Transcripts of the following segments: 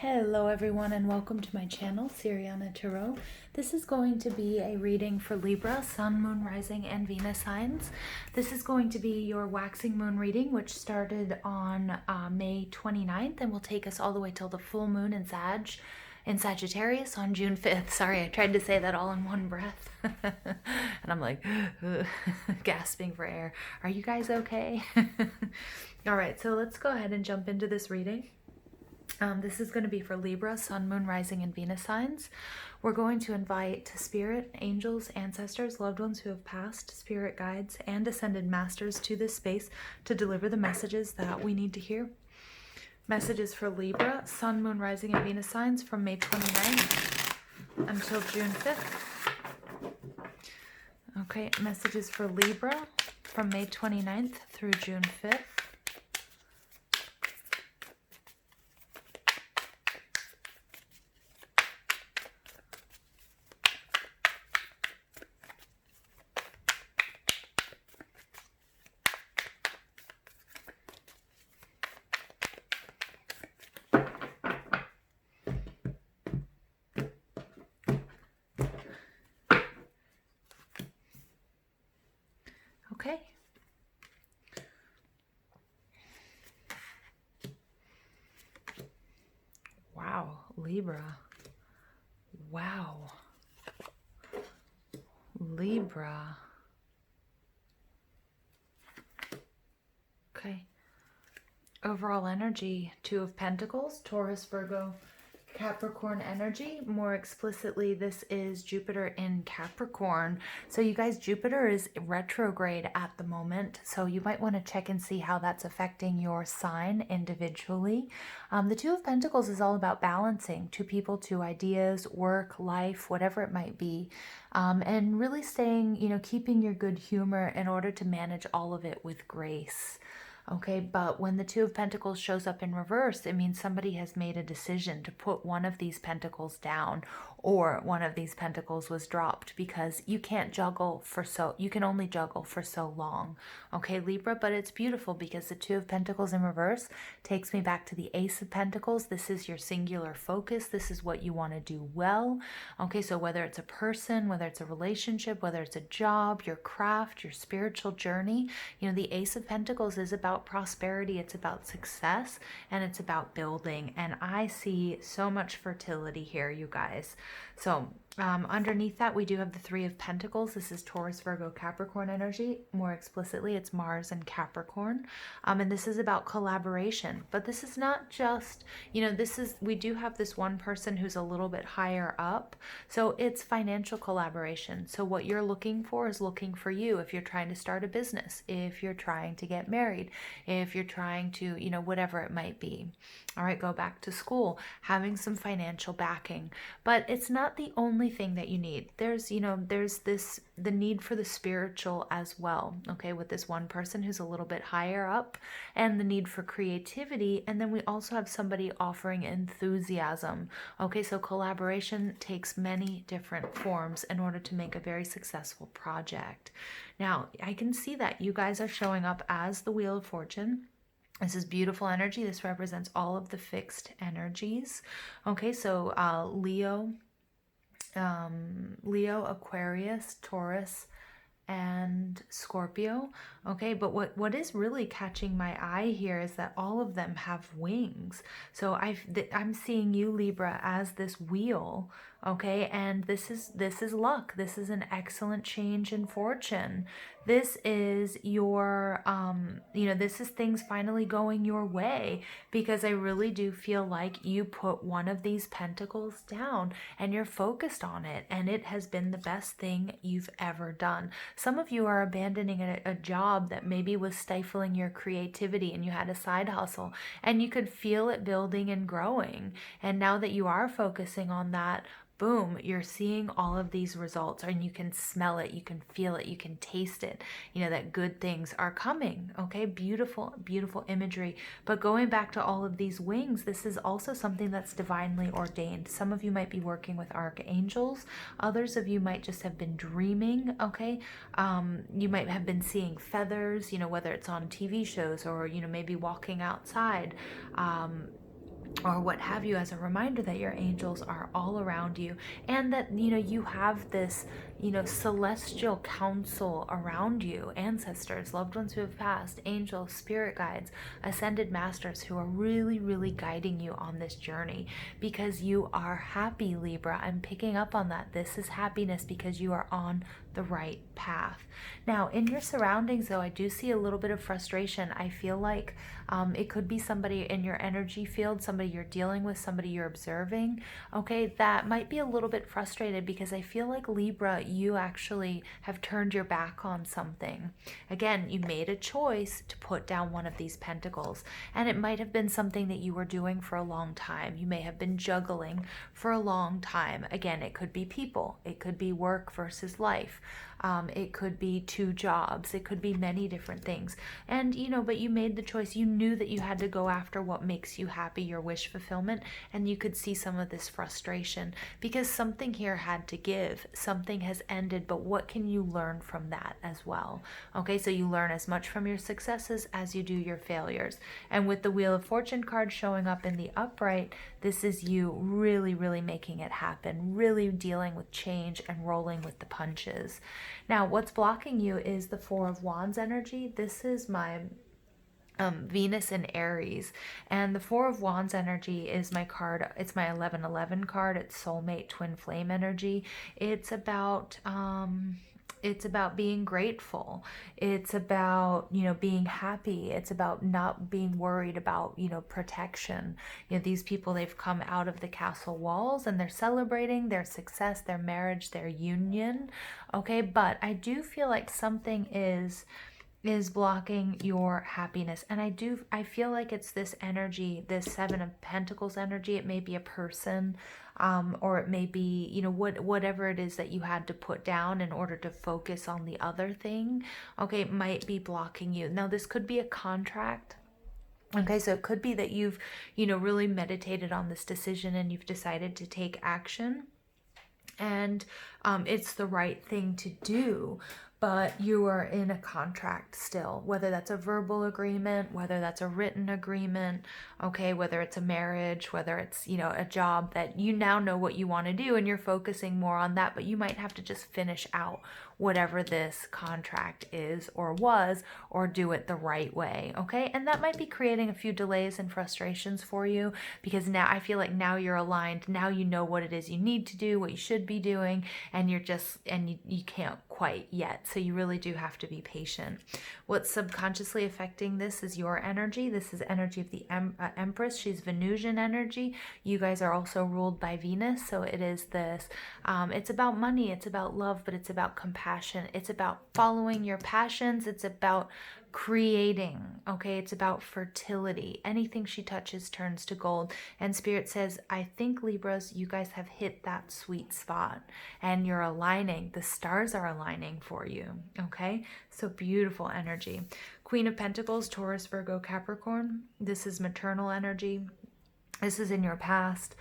Hello everyone and welcome to my channel, Siriana Tarot. This is going to be a reading for Libra, Sun, Moon, Rising, and Venus signs. This is going to be your waxing moon reading, which started on May 29th and will take us all the way till the full moon in Sagittarius on June 5th. Sorry, I tried to say that all in one breath. And I'm like, gasping for air. Are you guys okay? All right, so let's go ahead and jump into this reading. This is going to be for Libra, Sun, Moon, Rising, and Venus signs. We're going to invite spirit, angels, ancestors, loved ones who have passed, spirit guides, and ascended masters to this space to deliver the messages that we need to hear. Messages for Libra, Sun, Moon, Rising, and Venus signs from May 29th until June 5th. Okay, messages for Libra from May 29th through June 5th. Okay. Wow, Libra. Wow. Libra. Okay. Overall energy, Two of Pentacles, Taurus, Virgo, Capricorn energy. More explicitly, this is Jupiter in Capricorn. So you guys, Jupiter is retrograde at the moment. So you might want to check and see how that's affecting your sign individually. The Two of Pentacles is all about balancing two people, two ideas, work, life, whatever it might be. And really staying, keeping your good humor in order to manage all of it with grace. Okay, but when the Two of Pentacles shows up in reverse, it means somebody has made a decision to put one of these pentacles down, or one of these pentacles was dropped, because you can't juggle you can only juggle for so long. Okay, Libra, but it's beautiful because the Two of Pentacles in reverse takes me back to the Ace of Pentacles. This is your singular focus. This is what you want to do well. Okay, so whether it's a person, whether it's a relationship, whether it's a job, your craft, your spiritual journey, the Ace of Pentacles is about prosperity, it's about success, and it's about building. And I see so much fertility here, you guys. So underneath that, we do have the Three of Pentacles. This is Taurus, Virgo, Capricorn energy. More explicitly, it's Mars and Capricorn. And this is about collaboration. But this is not just, we do have this one person who's a little bit higher up. So it's financial collaboration. So what you're looking for is looking for you. If you're trying to start a business, if you're trying to get married, if you're trying to, whatever it might be. All right, go back to school, having some financial backing. But it's not the only thing that you need. There's the need for the spiritual as well, okay, with this one person who's a little bit higher up, and the need for creativity. And then we also have somebody offering enthusiasm. Okay, so collaboration takes many different forms in order to make a very successful project. Now, I can see that you guys are showing up as the Wheel of Fortune. This is beautiful energy. This represents all of the fixed energies. Okay, so Leo, Aquarius, Taurus, and Scorpio. Okay, but what is really catching my eye here is that all of them have wings. So I'm seeing you, Libra, as this wheel. Okay, and this is luck. This is an excellent change in fortune. This is your this is things finally going your way, because I really do feel like you put one of these pentacles down and you're focused on it, and it has been the best thing you've ever done. Some of you are abandoning a job that maybe was stifling your creativity, and you had a side hustle and you could feel it building and growing. And now that you are focusing on that, boom, you're seeing all of these results, and you can smell it, you can feel it, you can taste it, that good things are coming. Okay, beautiful, beautiful imagery. But going back to all of these wings, this is also something that's divinely ordained. Some of you might be working with archangels. Others of you might just have been dreaming. Okay, you might have been seeing feathers, whether it's on TV shows or, maybe walking outside. or what have you, as a reminder that your angels are all around you, and that you have this celestial council around you, ancestors, loved ones who have passed, angels, spirit guides, ascended masters, who are really, really guiding you on this journey, because you are happy, Libra. I'm picking up on that. This is happiness because you are on the right path. Now, in your surroundings, though, I do see a little bit of frustration. I feel like it could be somebody in your energy field, somebody you're dealing with, somebody you're observing, okay, that might be a little bit frustrated, because I feel like, Libra, you actually have turned your back on something. Again, you made a choice to put down one of these pentacles, and it might have been something that you were doing for a long time. You may have been juggling for a long time. Again, it could be people, it could be work versus life. It could be 2 jobs. It could be many different things. And, but you made the choice. You knew that you had to go after what makes you happy, your wish fulfillment. And you could see some of this frustration, because something here had to give. Something has ended, but what can you learn from that as well? Okay, so you learn as much from your successes as you do your failures. And with the Wheel of Fortune card showing up in the upright, this is you really, really making it happen, really dealing with change and rolling with the punches. Now, what's blocking you is the Four of Wands energy. This is my Venus in Aries, and the Four of Wands energy is my card. It's my 1111 card. It's soulmate twin flame energy. It's about being grateful. It's about, being happy. It's about not being worried about, protection. These people, they've come out of the castle walls and they're celebrating their success, their marriage, their union. Okay, but I do feel like something is blocking your happiness, and I feel like it's this energy, this Seven of Pentacles energy. It may be a person, or it may be whatever it is that you had to put down in order to focus on the other thing. Okay, it might be blocking you. Now, this could be a contract. Okay, so it could be that you've really meditated on this decision and you've decided to take action, and it's the right thing to do, but you are in a contract still, whether that's a verbal agreement, whether that's a written agreement, okay, whether it's a marriage, whether it's, a job that you now know what you want to do and you're focusing more on that, but you might have to just finish out whatever this contract is or was, or do it the right way, okay? And that might be creating a few delays and frustrations for you, because now I feel like now you're aligned. Now you know what it is you need to do, what you should be doing, and you can't quite yet. So you really do have to be patient. What's subconsciously affecting this is your energy. This is energy of the Empress. She's Venusian energy. You guys are also ruled by Venus. So it is this, it's about money, it's about love, but it's about compassion. It's about following your passions. It's about creating, okay? It's about fertility. Anything she touches turns to gold. And Spirit says, I think, Libras, you guys have hit that sweet spot and you're aligning. The stars are aligning for you, okay? So beautiful energy. Queen of Pentacles, Taurus, Virgo, Capricorn. This is maternal energy. This is in your past.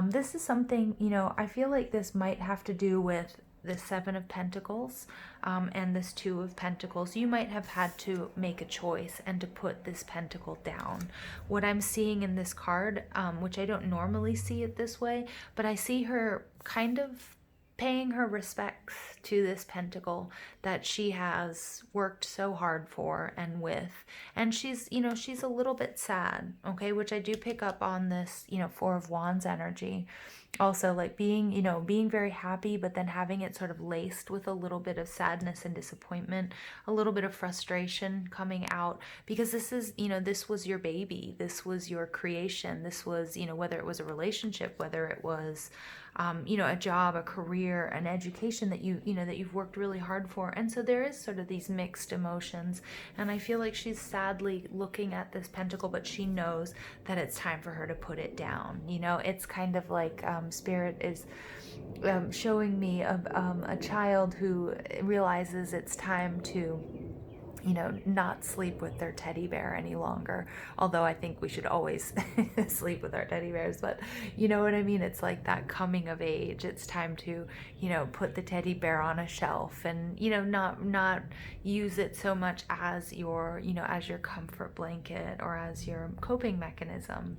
This is something, I feel like this might have to do with the Seven of Pentacles and this Two of Pentacles. You might have had to make a choice and to put this pentacle down. What I'm seeing in this card, which I don't normally see it this way, but I see her kind of paying her respects to this pentacle that she has worked so hard for and with. And she's a little bit sad, okay, which I do pick up on this, Four of Wands energy. Also, like being very happy, but then having it sort of laced with a little bit of sadness and disappointment, a little bit of frustration coming out, because this is, this was your baby, this was your creation, this was, whether it was a relationship, whether it was, a job, a career, an education that that you've worked really hard for. And so there is sort of these mixed emotions, and I feel like she's sadly looking at this pentacle, but she knows that it's time for her to put it down. It's kind of like Spirit is showing me a child who realizes it's time to you know, not sleep with their teddy bear any longer. Although I think we should always sleep with our teddy bears, but you know what I mean? It's like that coming of age. It's time to, you know, put the teddy bear on a shelf and, you know, not use it so much as your, you know, as your comfort blanket or as your coping mechanism.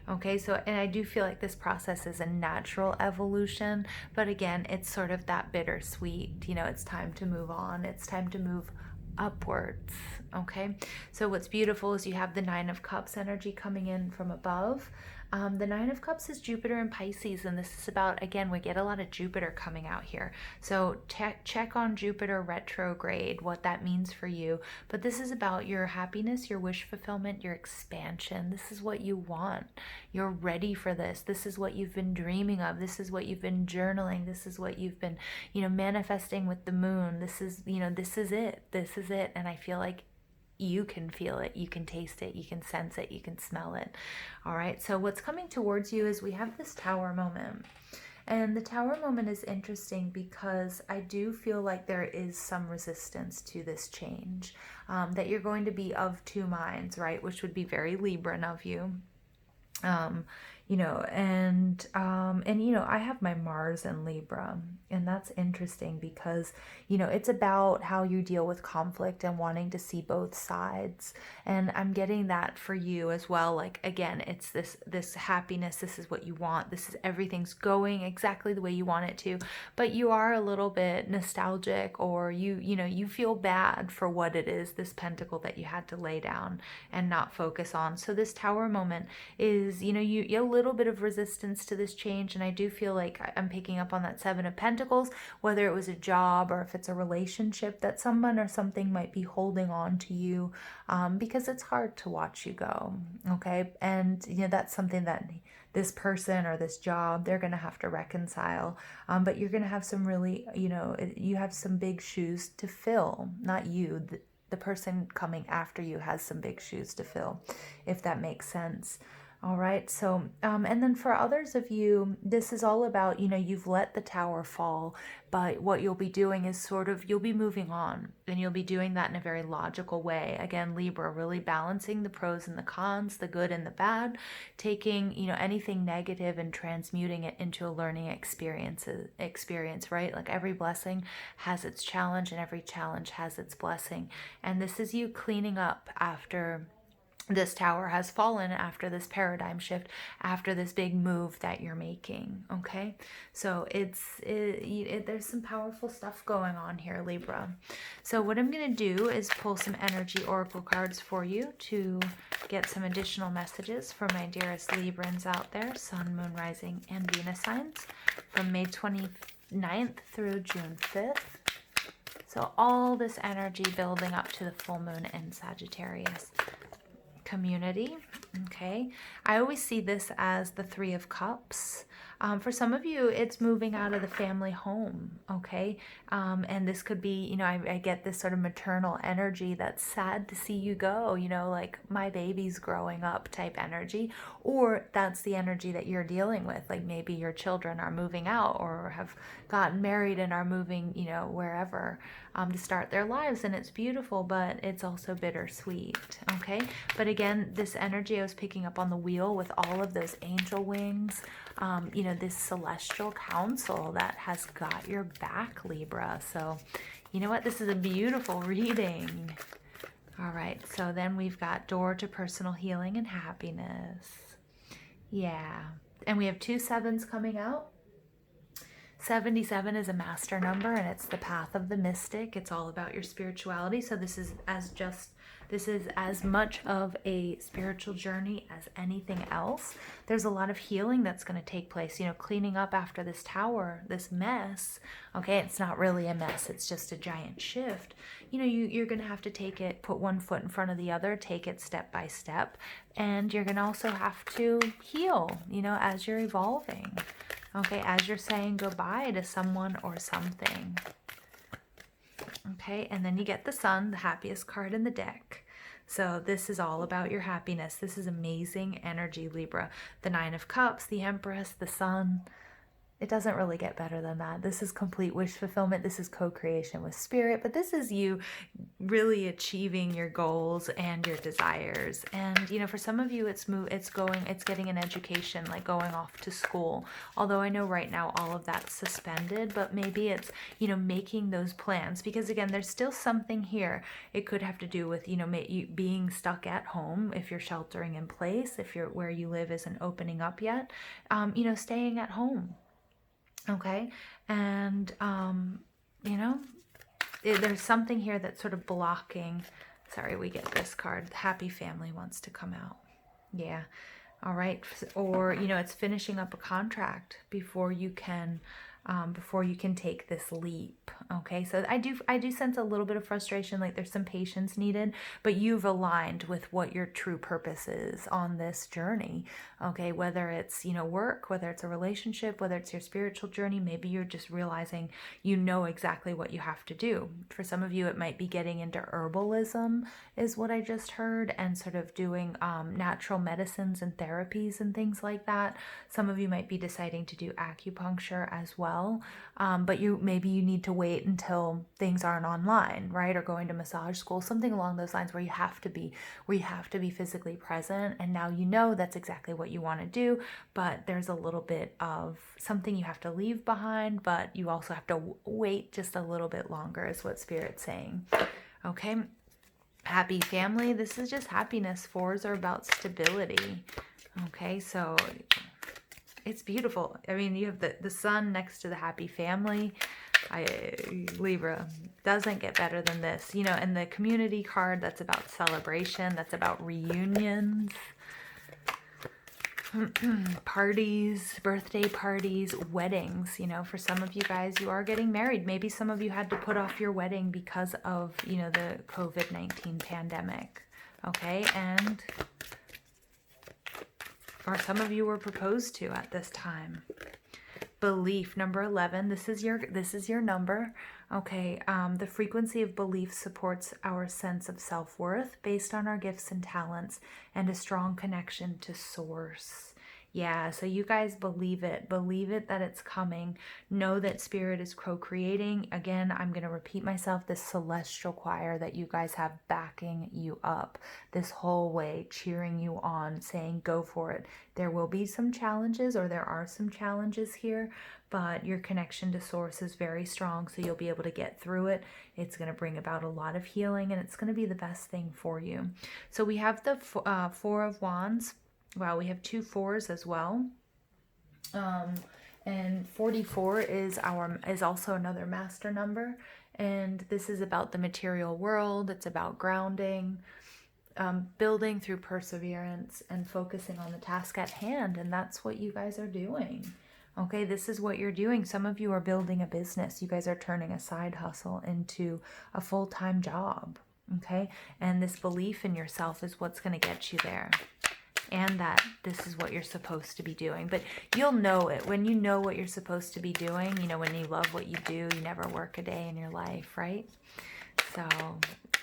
Okay, so, and I do feel like this process is a natural evolution, but again, it's sort of that bittersweet, you know, it's time to move on. It's time to move upwards. Okay, so what's beautiful is you have the Nine of Cups energy coming in from above. The Nine of Cups is Jupiter and Pisces, and this is about, again, we get a lot of Jupiter coming out here. So check on Jupiter retrograde, what that means for you. But this is about your happiness, your wish fulfillment, your expansion. This is what you want. You're ready for this. This is what you've been dreaming of. This is what you've been journaling. This is what you've been, you know, manifesting with the moon. This is, you know, this is it. This is it. And I feel like you can feel it, you can taste it, you can sense it, you can smell it. All right, so what's coming towards you is we have this Tower moment. And the Tower moment is interesting because I do feel like there is some resistance to this change, that you're going to be of two minds, right? Which would be very Libran of you. You know, and you know, I have my Mars in Libra, and that's interesting because, you know, it's about how you deal with conflict and wanting to see both sides. And I'm getting that for you as well. Like, again, it's this happiness. This is what you want. This is, everything's going exactly the way you want it to, but you are a little bit nostalgic, or you know, you feel bad for what it is, this pentacle that you had to lay down and not focus on. So this Tower moment is, you know, you a little bit of resistance to this change. And I do feel like I'm picking up on that Seven of Pentacles, whether it was a job or if it's a relationship, that someone or something might be holding on to you, because it's hard to watch you go. Okay, and you know, that's something that this person or this job, they're going to have to reconcile. But you're going to have some really, you know, you have some big shoes to fill. Not you, the person coming after you has some big shoes to fill, if that makes sense. All right, so, and then for others of you, this is all about, you know, you've let the tower fall, but what you'll be doing is sort of, you'll be moving on, and you'll be doing that in a very logical way. Again, Libra, really balancing the pros and the cons, the good and the bad, taking, you know, anything negative and transmuting it into a learning experience, right? Like every blessing has its challenge, and every challenge has its blessing. And this is you cleaning up after this tower has fallen, after this paradigm shift, after this big move that you're making. Okay, so there's some powerful stuff going on here, Libra. So what I'm going to do is pull some energy oracle cards for you to get some additional messages for my dearest Librans out there, Sun, Moon, Rising, and Venus signs, from May 29th through June 5th. So all this energy building up to the full moon in Sagittarius community. Okay, I always see this as the Three of Cups. For some of you, it's moving out of the family home. Okay, and this could be, you know, I get this sort of maternal energy that's sad to see you go, you know, like my baby's growing up type energy, or that's the energy that you're dealing with. Like maybe your children are moving out or have gotten married and are moving, you know, wherever, to start their lives, and it's beautiful, but it's also bittersweet. Okay, but again, this energy I was picking up on the wheel with all of those angel wings, you know, this celestial council that has got your back, Libra. So you know what, this is a beautiful reading. All right, so then we've got door to personal healing and happiness. Yeah, and we have 2 7s coming out. 77 is a master number, and it's the path of the mystic. It's all about your spirituality. So this is as much of a spiritual journey as anything else. There's a lot of healing that's going to take place, you know, cleaning up after this tower, this mess. Okay, it's not really a mess, it's just a giant shift. You know, you're going to have to take it, put one foot in front of the other, take it step by step, and you're going to also have to heal, you know, as you're evolving. Okay, as you're saying goodbye to someone or something. Okay, and then you get the Sun, the happiest card in the deck. So this is all about your happiness. This is amazing energy, Libra. The Nine of Cups, the Empress, the Sun. It doesn't really get better than that. This is complete wish fulfillment. This is co-creation with spirit, but this is you really achieving your goals and your desires. And you know, for some of you, it's getting an education, like going off to school. Although I know right now all of that's suspended, but maybe it's, you know, making those plans, because again, there's still something here. It could have to do with, you know, you being stuck at home if you're sheltering in place, if you're where you live isn't opening up yet. You know, staying at home. Okay. And, you know, there's something here that's sort of blocking. Sorry, we get this card. Happy family wants to come out. Yeah. All right. Or, you know, it's finishing up a contract before you can take this leap. Okay. So I do sense a little bit of frustration, like there's some patience needed, but you've aligned with what your true purpose is on this journey. Okay. Whether it's, you know, work, whether it's a relationship, whether it's your spiritual journey, maybe you're just realizing you know exactly what you have to do. For some of you, it might be getting into herbalism is what I just heard, and sort of doing natural medicines and therapies and things like that. Some of you might be deciding to do acupuncture as well. But maybe you need to wait until things aren't online, right? Or going to massage school, something along those lines where you have to be physically present. And now you know that's exactly what you want to do, but there's a little bit of something you have to leave behind, but you also have to wait just a little bit longer is what Spirit's saying. Okay. Happy family. This is just happiness. Fours are about stability. Okay. So it's beautiful. I mean, you have the sun next to the happy family. Libra, doesn't get better than this. You know, and the community card, that's about celebration. That's about reunions. Parties, birthday parties, weddings. You know, for some of you guys, you are getting married. Maybe some of you had to put off your wedding because of, you know, the COVID-19 pandemic. Okay, and or some of you were proposed to at this time. Belief, number 11. This is your number. Okay. The frequency of belief supports our sense of self-worth based on our gifts and talents and a strong connection to source. Yeah, so you guys believe it. Believe it that it's coming. Know that Spirit is co-creating. Again, I'm going to repeat myself, this celestial choir that you guys have backing you up this whole way, cheering you on, saying go for it. There will be some challenges, or there are some challenges here, but your connection to source is very strong, so you'll be able to get through it. It's going to bring about a lot of healing, and it's going to be the best thing for you. So we have the Four of Wands. Wow, we have 2 4s as well. And 44 is also another master number. And this is about the material world. It's about grounding, building through perseverance, and focusing on the task at hand. And that's what you guys are doing. Okay, this is what you're doing. Some of you are building a business. You guys are turning a side hustle into a full-time job. Okay, and this belief in yourself is what's going to get you there. And that this is what you're supposed to be doing. But you'll know it. When you know what you're supposed to be doing, you know, when you love what you do, you never work a day in your life, right? So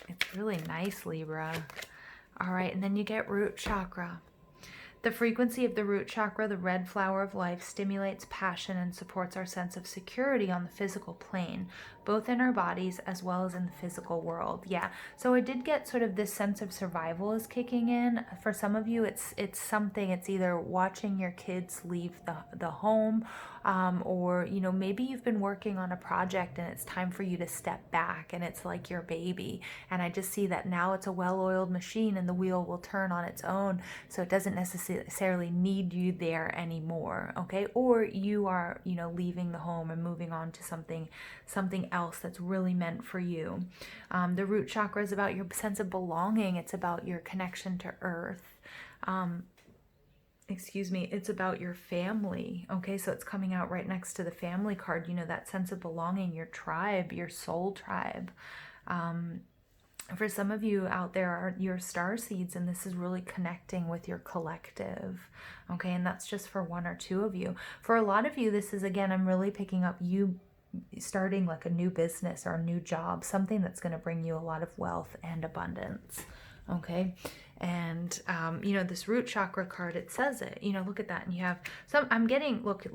it's really nice, Libra. All right, and then you get root chakra. The frequency of the root chakra, the red flower of life, stimulates passion and supports our sense of security on the physical plane, both in our bodies as well as in the physical world. Yeah, so I did get sort of this sense of survival is kicking in. For some of you, it's something, it's either watching your kids leave the home, or, you know, maybe you've been working on a project and it's time for you to step back and it's like your baby. And I just see that now it's a well-oiled machine and the wheel will turn on its own. So it doesn't necessarily need you there anymore. Okay. Or you are, you know, leaving the home and moving on to something else that's really meant for you. The root chakra is about your sense of belonging. It's about your connection to earth. It's about your family. Okay, so it's coming out right next to the family card, you know, that sense of belonging, your tribe, your soul tribe. For some of you out there are your star seeds, and this is really connecting with your collective. Okay, and that's just for 1 or 2 of you. For a lot of you, this is, again, I'm really picking up you starting like a new business or a new job, something that's going to bring you a lot of wealth and abundance. Okay. And, you know, this root chakra card, it says it, you know, look at that. And you have some, I'm getting, look.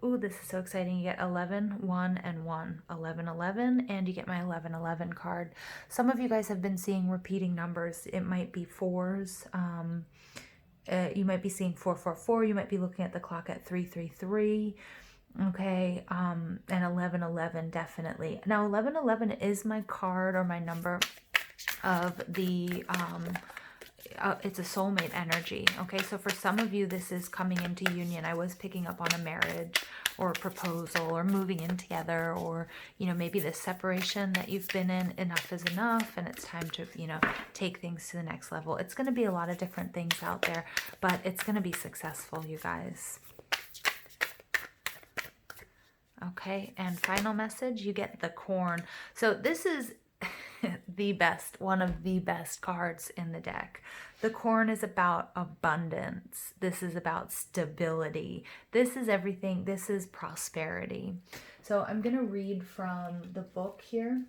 Ooh, this is so exciting. You get 11, 1, and 1, 11, 11, and you get my 11, 11 card. Some of you guys have been seeing repeating numbers. It might be fours. You might be seeing 444. You might be looking at the clock at 333. Okay. And 11, 11, definitely. Now, 11, 11 is my card or my number of the, it's a soulmate energy. Okay, so for some of you, this is coming into union. I was picking up on a marriage or a proposal or moving in together, or, you know, maybe this separation that you've been in, enough is enough and it's time to, you know, take things to the next level. It's going to be a lot of different things out there, but it's going to be successful, you guys. Okay, and final message, you get the corn. So this is the best, one of the best cards in the deck. The corn is about abundance. This is about stability. This is everything. This is prosperity. So I'm going to read from the book here.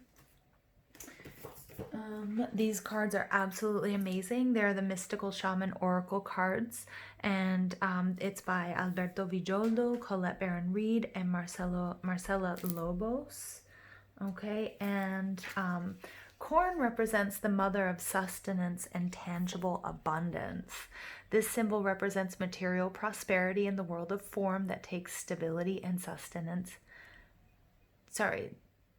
These cards are absolutely amazing. They're the Mystical Shaman Oracle cards, and it's by Alberto Villoldo, Colette Baron-Reed, and Marcela Lobos. Okay, and corn represents the mother of sustenance and tangible abundance. This symbol represents material prosperity in the world of form that takes stability and sustenance.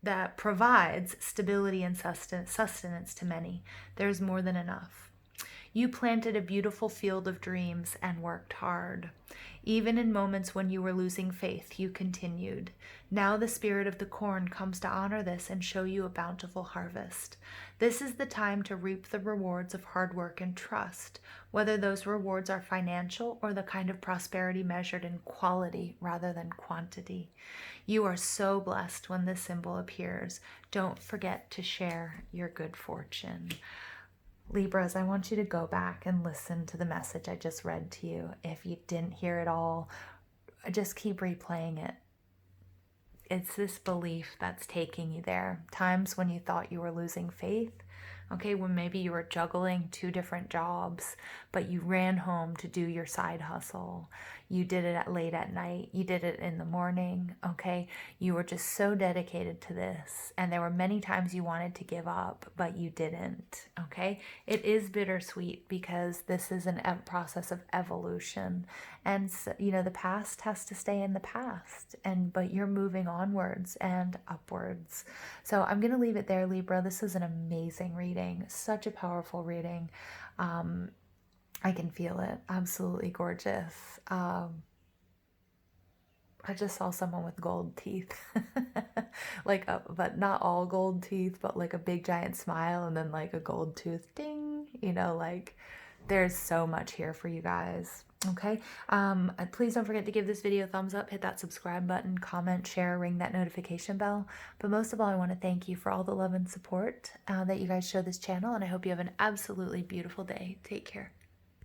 That provides stability and sustenance to many. There's more than enough. You planted a beautiful field of dreams and worked hard. Even in moments when you were losing faith, you continued. Now the spirit of the corn comes to honor this and show you a bountiful harvest. This is the time to reap the rewards of hard work and trust, whether those rewards are financial or the kind of prosperity measured in quality rather than quantity. You are so blessed when this symbol appears. Don't forget to share your good fortune. Libras, I want you to go back and listen to the message I just read to you. If you didn't hear it all, just keep replaying it. It's this belief that's taking you there. Times when you thought you were losing faith, okay, when maybe you were juggling 2 different jobs, but you ran home to do your side hustle. You did it late at night. You did it in the morning, okay? You were just so dedicated to this. And there were many times you wanted to give up, but you didn't, okay? It is bittersweet because this is a process of evolution. And, so, you know, the past has to stay in the past, but you're moving onwards and upwards. So I'm going to leave it there, Libra. This is an amazing reading. Such a powerful reading. I can feel it. Absolutely gorgeous. I just saw someone with gold teeth, but not all gold teeth, but like a big giant smile and then like a gold tooth, ding, you know, like there's so much here for you guys. Okay. Please don't forget to give this video a thumbs up, hit that subscribe button, comment, share, ring that notification bell. But most of all, I want to thank you for all the love and support that you guys show this channel. And I hope you have an absolutely beautiful day. Take care.